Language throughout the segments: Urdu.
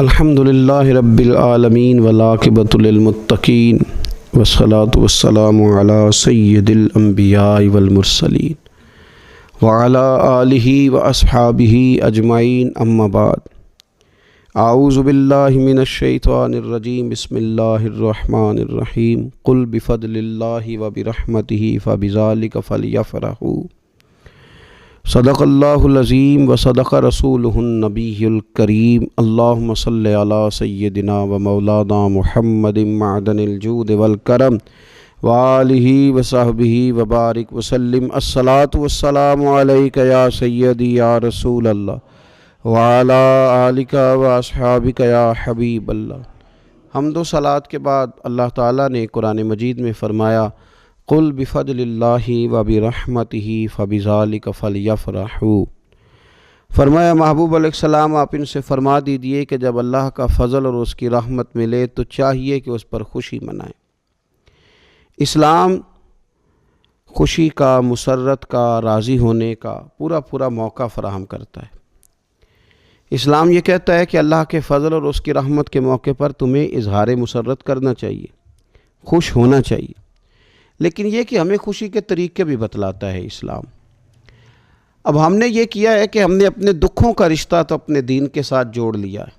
الحمدللہ رب العالمین والعاقبۃ للمتقین والصلاۃ والسلام علی سید الانبیاء والمرسلین وعلی آلہ واصحابہ اجمعین اما بعد اعوذ باللہ من الشیطان الرجیم بسم اللہ الرحمن الرحیم قل بفضل اللہ وبرحمتہ فبذلک فلیفرحوا صدق اللہ العظیم و صدق رسولہ النبی الکریم اللہم صلی علی سیدنا و مولانا محمد معدن الجود والکرم وآلہ وصحبہ وبارک وسلم الصلاۃ والسلام علیک یا سیدی یا رسول اللہ وعلی آلک و اصحابک یا حبیب اللہ۔ حمد و صلوات کے بعد اللہ تعالیٰ نے قرآن مجید میں فرمایا قل بفضل اللہ وبرحمتہ فبذلک فلیفرحوا، فرمایا محبوب علیہ السلام آپ ان سے فرما دیجئے کہ جب اللہ کا فضل اور اس کی رحمت ملے تو چاہیے کہ اس پر خوشی منائیں۔ اسلام خوشی کا، مسرت کا، راضی ہونے کا پورا موقع فراہم کرتا ہے۔ اسلام یہ کہتا ہے کہ اللہ کے فضل اور اس کی رحمت کے موقع پر تمہیں اظہار مسرت کرنا چاہیے، خوش ہونا چاہیے، لیکن یہ کہ ہمیں خوشی کے طریقے بھی بتلاتا ہے اسلام۔ اب ہم نے یہ کیا ہے کہ ہم نے اپنے دکھوں کا رشتہ تو اپنے دین کے ساتھ جوڑ لیا ہے۔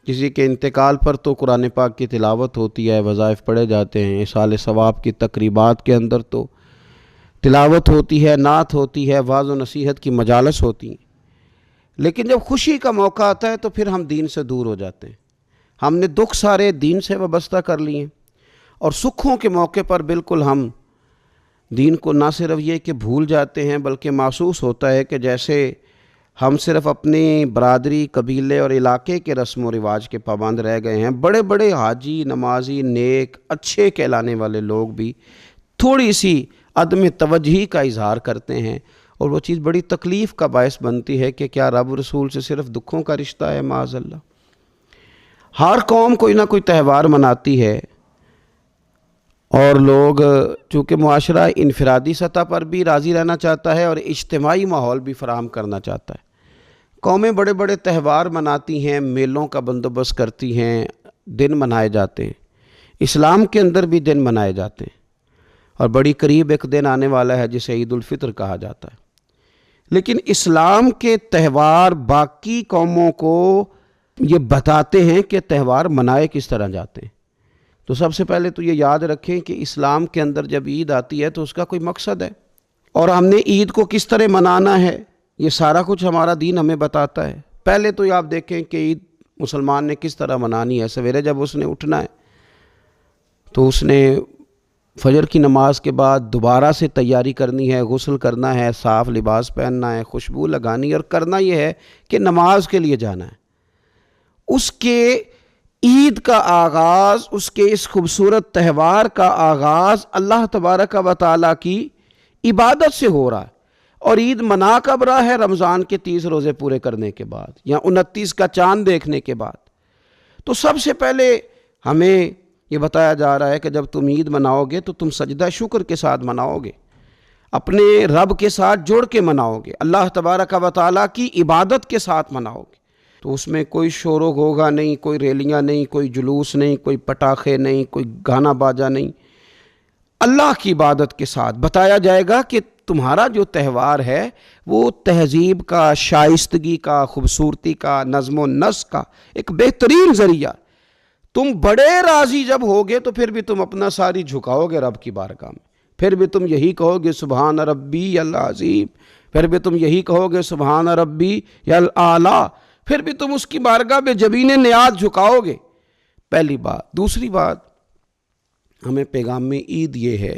کسی کے انتقال پر تو قرآن پاک کی تلاوت ہوتی ہے، وظائف پڑھے جاتے ہیں، ایصال ثواب کی تقریبات کے اندر تو تلاوت ہوتی ہے، نعت ہوتی ہے، وعظ و نصیحت کی مجالس ہوتی ہیں، لیکن جب خوشی کا موقع آتا ہے تو پھر ہم دین سے دور ہو جاتے ہیں۔ ہم نے دکھ سارے دین سے وابستہ کر لیے، اور سکھوں کے موقع پر بالکل ہم دین کو نہ صرف یہ کہ بھول جاتے ہیں بلکہ محسوس ہوتا ہے کہ جیسے ہم صرف اپنی برادری، قبیلے اور علاقے کے رسم و رواج کے پابند رہ گئے ہیں۔ بڑے بڑے حاجی، نمازی، نیک، اچھے کہلانے والے لوگ بھی تھوڑی سی عدم توجہی کا اظہار کرتے ہیں، اور وہ چیز بڑی تکلیف کا باعث بنتی ہے کہ کیا رب رسول سے صرف دکھوں کا رشتہ ہے؟ معاذ اللہ۔ ہر قوم کوئی نہ کوئی تہوار مناتی ہے، اور لوگ چونکہ معاشرہ انفرادی سطح پر بھی راضی رہنا چاہتا ہے اور اجتماعی ماحول بھی فراہم کرنا چاہتا ہے، قومیں بڑے بڑے تہوار مناتی ہیں، میلوں کا بندوبست کرتی ہیں، دن منائے جاتے ہیں۔ اسلام کے اندر بھی دن منائے جاتے ہیں، اور بڑی قریب ایک دن آنے والا ہے جسے عید الفطر کہا جاتا ہے۔ لیکن اسلام کے تہوار باقی قوموں کو یہ بتاتے ہیں کہ تہوار منائے کس طرح جاتے ہیں۔ تو سب سے پہلے تو یہ یاد رکھیں کہ اسلام کے اندر جب عید آتی ہے تو اس کا کوئی مقصد ہے، اور ہم نے عید کو کس طرح منانا ہے یہ سارا کچھ ہمارا دین ہمیں بتاتا ہے۔ پہلے تو آپ دیکھیں کہ عید مسلمان نے کس طرح منانی ہے۔ سویرے جب اس نے اٹھنا ہے تو اس نے فجر کی نماز کے بعد دوبارہ سے تیاری کرنی ہے، غسل کرنا ہے، صاف لباس پہننا ہے، خوشبو لگانی ہے، اور کرنا یہ ہے کہ نماز کے لیے جانا ہے۔ اس کے عید کا آغاز، اس کے اس خوبصورت تہوار کا آغاز اللہ تبارک و تعالیٰ کی عبادت سے ہو رہا ہے، اور عید منا کب رہا ہے؟ رمضان کے 30 روزے پورے کرنے کے بعد، یا 29 کا چاند دیکھنے کے بعد۔ تو سب سے پہلے ہمیں یہ بتایا جا رہا ہے کہ جب تم عید مناؤ گے تو تم سجدہ شکر کے ساتھ مناؤ گے، اپنے رب کے ساتھ جوڑ کے مناؤ گے، اللہ تبارک و تعالیٰ کی عبادت کے ساتھ مناؤ گے۔ تو اس میں کوئی شور و غوغا نہیں، کوئی ریلیاں نہیں، کوئی جلوس نہیں، کوئی پٹاخے نہیں، کوئی گانا باجا نہیں۔ اللہ کی عبادت کے ساتھ بتایا جائے گا کہ تمہارا جو تہوار ہے وہ تہذیب کا، شائستگی کا، خوبصورتی کا، نظم و نسق کا ایک بہترین ذریعہ۔ تم بڑے راضی جب ہوگے تو پھر بھی تم اپنا ساری جھکاؤ گے رب کی بارگاہ میں، پھر بھی تم یہی کہو گے سبحان ربی العظیم، پھر بھی تم یہی کہو گے سبحان ربی الاعلیٰ، پھر بھی تم اس کی بارگاہ میں جبین نیاز جھکاؤ گے۔ پہلی بات۔ دوسری بات، ہمیں پیغام میں عید یہ ہے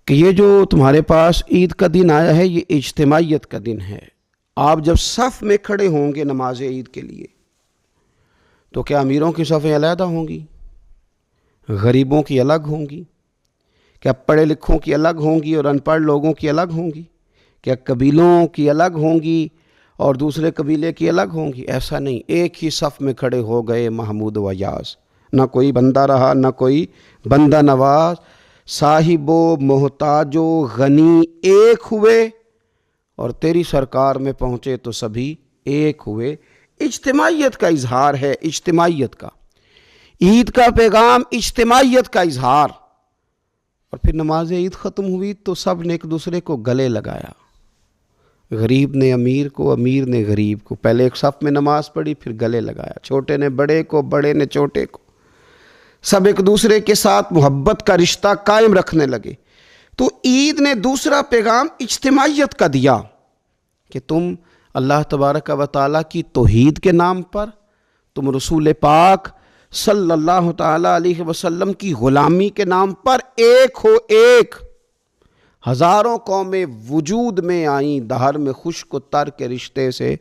کہ یہ جو تمہارے پاس عید کا دن آیا ہے یہ اجتماعیت کا دن ہے۔ آپ جب صف میں کھڑے ہوں گے نماز عید کے لیے تو کیا امیروں کی صفیں علیحدہ ہوں گی؟ غریبوں کی الگ ہوں گی؟ کیا پڑھے لکھوں کی الگ ہوں گی اور ان پڑھ لوگوں کی الگ ہوں گی؟ کیا قبیلوں کی الگ ہوں گی اور دوسرے قبیلے کی الگ ہوں گی؟ ایسا نہیں، ایک ہی صف میں کھڑے ہو گئے محمود و یاز، نہ کوئی بندہ رہا نہ کوئی بندہ نواز، صاحب و محتاج و غنی ایک ہوئے، اور تیری سرکار میں پہنچے تو سبھی ایک ہوئے۔ اجتماعیت کا اظہار ہے، اجتماعیت کا۔ عید کا پیغام اجتماعیت کا اظہار۔ اور پھر نماز عید ختم ہوئی تو سب نے ایک دوسرے کو گلے لگایا، غریب نے امیر کو، امیر نے غریب کو، پہلے ایک صف میں نماز پڑھی پھر گلے لگایا، چھوٹے نے بڑے کو، بڑے نے چھوٹے کو، سب ایک دوسرے کے ساتھ محبت کا رشتہ قائم رکھنے لگے۔ تو عید نے دوسرا پیغام اجتماعیت کا دیا کہ تم اللہ تبارک و تعالیٰ کی توحید کے نام پر، تم رسول پاک صلی اللہ تعالیٰ علیہ وسلم کی غلامی کے نام پر ایک ہو ایک۔ ہزاروں قومیں وجود میں آئیں دہر میں خشک و تر کے رشتے سے،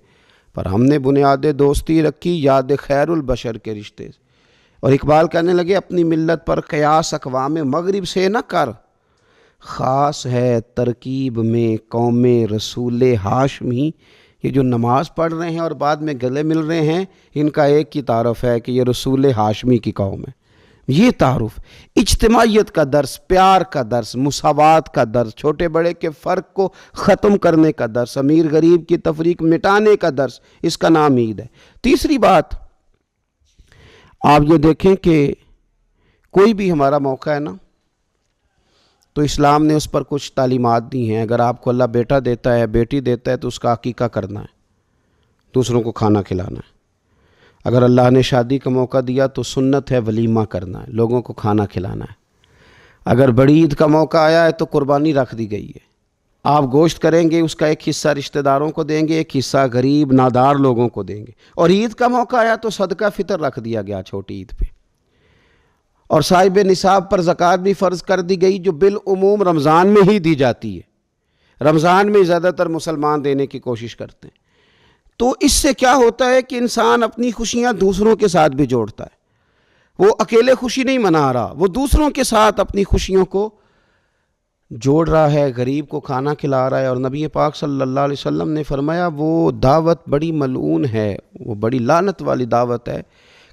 پر ہم نے بنیاد دوستی رکھی یاد خیر البشر کے رشتے سے۔ اور اقبال کہنے لگے اپنی ملت پر قیاس اقوام مغرب سے نہ کر، خاص ہے ترکیب میں قوم رسول ہاشمی۔ یہ جو نماز پڑھ رہے ہیں اور بعد میں گلے مل رہے ہیں، ان کا ایک ہی تعارف ہے کہ یہ رسول ہاشمی کی قوم ہے۔ یہ تعارف اجتماعیت کا درس، پیار کا درس، مساوات کا درس، چھوٹے بڑے کے فرق کو ختم کرنے کا درس، امیر غریب کی تفریق مٹانے کا درس، اس کا نام عید ہے۔ تیسری بات آپ یہ دیکھیں کہ کوئی بھی ہمارا موقع ہے نا تو اسلام نے اس پر کچھ تعلیمات دی ہیں۔ اگر آپ کو اللہ بیٹا دیتا ہے، بیٹی دیتا ہے، تو اس کا عقیقہ کرنا ہے، دوسروں کو کھانا کھلانا ہے۔ اگر اللہ نے شادی کا موقع دیا تو سنت ہے ولیمہ کرنا ہے، لوگوں کو کھانا کھلانا ہے۔ اگر بڑی عید کا موقع آیا ہے تو قربانی رکھ دی گئی ہے، آپ گوشت کریں گے، اس کا ایک حصہ رشتہ داروں کو دیں گے، ایک حصہ غریب نادار لوگوں کو دیں گے۔ اور عید کا موقع آیا تو صدقہ فطر رکھ دیا گیا چھوٹی عید پہ۔ اور صاحب نصاب پر زکوٰۃ بھی فرض کر دی گئی، جو بالعموم رمضان میں ہی دی جاتی ہے۔ رمضان میں زیادہ تر مسلمان دینے کی کوشش کرتے ہیں۔ تو اس سے کیا ہوتا ہے کہ انسان اپنی خوشیاں دوسروں کے ساتھ بھی جوڑتا ہے۔ وہ اکیلے خوشی نہیں منا رہا، وہ دوسروں کے ساتھ اپنی خوشیوں کو جوڑ رہا ہے، غریب کو کھانا کھلا رہا ہے۔ اور نبی پاک صلی اللہ علیہ وسلم نے فرمایا وہ دعوت بڑی ملعون ہے، وہ بڑی لعنت والی دعوت ہے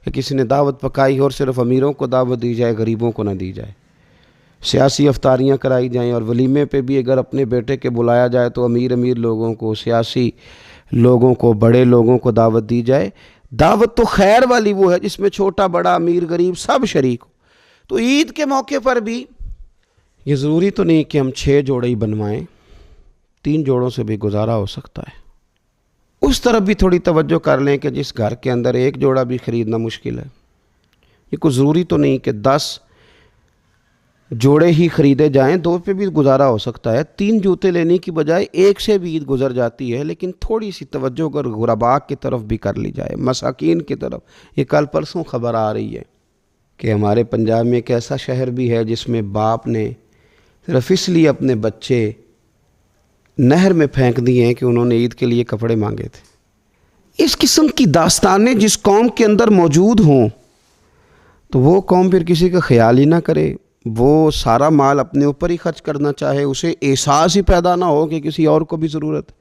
کہ کسی نے دعوت پکائی اور صرف امیروں کو دعوت دی جائے، غریبوں کو نہ دی جائے۔ سیاسی افطاریاں کرائی جائیں اور ولیمے پہ بھی اگر اپنے بیٹے کے بلایا جائے تو امیر لوگوں کو، سیاسی لوگوں کو، بڑے لوگوں کو دعوت دی جائے۔ دعوت تو خیر والی وہ ہے جس میں چھوٹا بڑا امیر غریب سب شریک ہو۔ تو عید کے موقع پر بھی یہ ضروری تو نہیں کہ ہم 6 جوڑے ہی بنوائیں، 3 جوڑوں سے بھی گزارا ہو سکتا ہے۔ اس طرف بھی تھوڑی توجہ کر لیں کہ جس گھر کے اندر 1 جوڑا بھی خریدنا مشکل ہے، یہ کوئی ضروری تو نہیں کہ 10 جوڑے ہی خریدے جائیں، 2 پہ بھی گزارا ہو سکتا ہے۔ 3 جوتے لینے کی بجائے 1 سے بھی عید گزر جاتی ہے، لیکن تھوڑی سی توجہ اگر غرباء کی طرف بھی کر لی جائے، مساکین کی طرف۔ یہ کل پرسوں خبر آ رہی ہے کہ ہمارے پنجاب میں ایک ایسا شہر بھی ہے جس میں باپ نے صرف اس لیے اپنے بچے نہر میں پھینک دیے ہیں کہ انہوں نے عید کے لیے کپڑے مانگے تھے۔ اس قسم کی داستانیں جس قوم کے اندر موجود ہوں تو وہ قوم پھر کسی کا خیال ہی نہ کرے، وہ سارا مال اپنے اوپر ہی خرچ کرنا چاہے، اسے احساس ہی پیدا نہ ہو کہ کسی اور کو بھی ضرورت ہے۔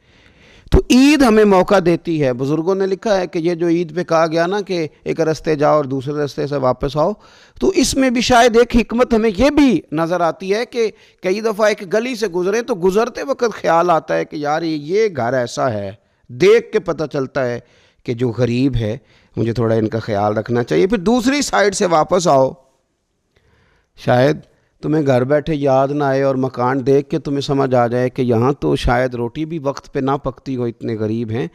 تو عید ہمیں موقع دیتی ہے۔ بزرگوں نے لکھا ہے کہ یہ جو عید پہ کہا گیا نا کہ ایک رستے جاؤ اور دوسرے رستے سے واپس آؤ، تو اس میں بھی شاید ایک حکمت ہمیں یہ بھی نظر آتی ہے کہ کئی دفعہ ایک گلی سے گزریں تو گزرتے وقت خیال آتا ہے کہ یار یہ گھر ایسا ہے، دیکھ کے پتہ چلتا ہے کہ جو غریب ہے مجھے تھوڑا ان کا خیال رکھنا چاہیے۔ پھر دوسری سائڈ سے واپس آؤ، شاید تمہیں گھر بیٹھے یاد نہ آئے اور مکان دیکھ کے تمہیں سمجھ آ جائے کہ یہاں تو شاید روٹی بھی وقت پہ نہ پکتی ہو، اتنے غریب ہیں۔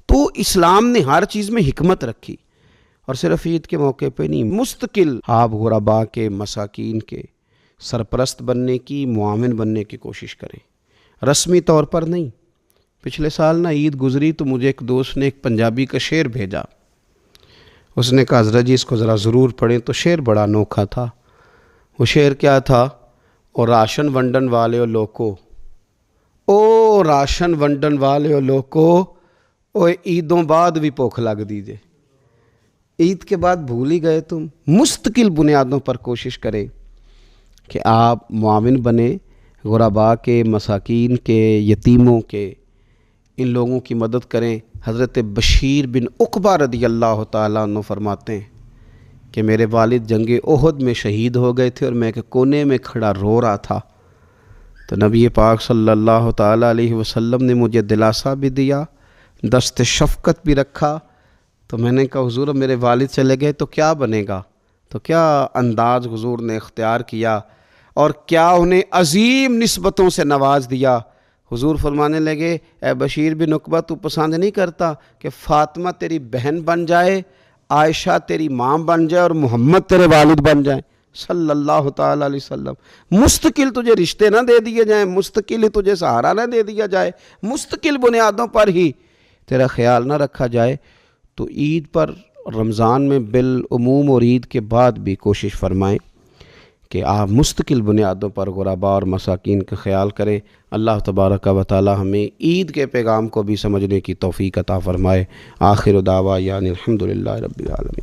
تو اسلام نے ہر چیز میں حکمت رکھی، اور صرف عید کے موقع پہ نہیں، مستقل آپ غرباء کے، مساکین کے سرپرست بننے کی، معاون بننے کی کوشش کریں، رسمی طور پر نہیں۔ پچھلے سال نا عید گزری تو مجھے ایک دوست نے ایک پنجابی کا شعر بھیجا، اس نے کہا حضرت جی اس کو ذرا ضرور پڑھیں۔ تو شعر بڑا انوکھا تھا۔ وہ شعر کیا تھا؟ او راشن ونڈن والے لوکو، او راشن ونڈن والے لوکو، او عیدوں بعد بھی بھوک لگ دیجئے۔ عید کے بعد بھول ہی گئے تم؟ مستقل بنیادوں پر کوشش کریں کہ آپ معاون بنیں، غرباء کے، مساکین کے، یتیموں کے، ان لوگوں کی مدد کریں۔ حضرت بشیر بن عقبہ رضی اللہ تعالیٰ عنہ فرماتے ہیں کہ میرے والد جنگ احد میں شہید ہو گئے تھے اور میں ایک کونے میں کھڑا رو رہا تھا، تو نبی پاک صلی اللہ تعالیٰ علیہ وسلم نے مجھے دلاسا بھی دیا، دست شفقت بھی رکھا، تو میں نے کہا حضور میرے والد چلے گئے تو کیا بنے گا؟ تو کیا انداز حضور نے اختیار کیا اور کیا انہیں عظیم نسبتوں سے نواز دیا۔ حضور فرمانے لگے اے بشیر بن عقبہ، تو پسند نہیں کرتا کہ فاطمہ تیری بہن بن جائے، عائشہ تیری ماں بن جائے اور محمد تیرے والد بن جائیں صلی اللہ تعالیٰ علیہ وسلم؟ مستقل تجھے رشتے نہ دے دیے جائیں، مستقل ہی تجھے سہارا نہ دے دیا جائے، مستقل بنیادوں پر ہی تیرا خیال نہ رکھا جائے؟ تو عید پر، رمضان میں بالعموم اور عید کے بعد بھی کوشش فرمائیں کہ آپ مستقل بنیادوں پر غرباء اور مساکین کا خیال کریں۔ اللہ تبارک و تعالی ہمیں عید کے پیغام کو بھی سمجھنے کی توفیق عطا فرمائے۔ آخر دعوانا الحمدللہ رب العالمین۔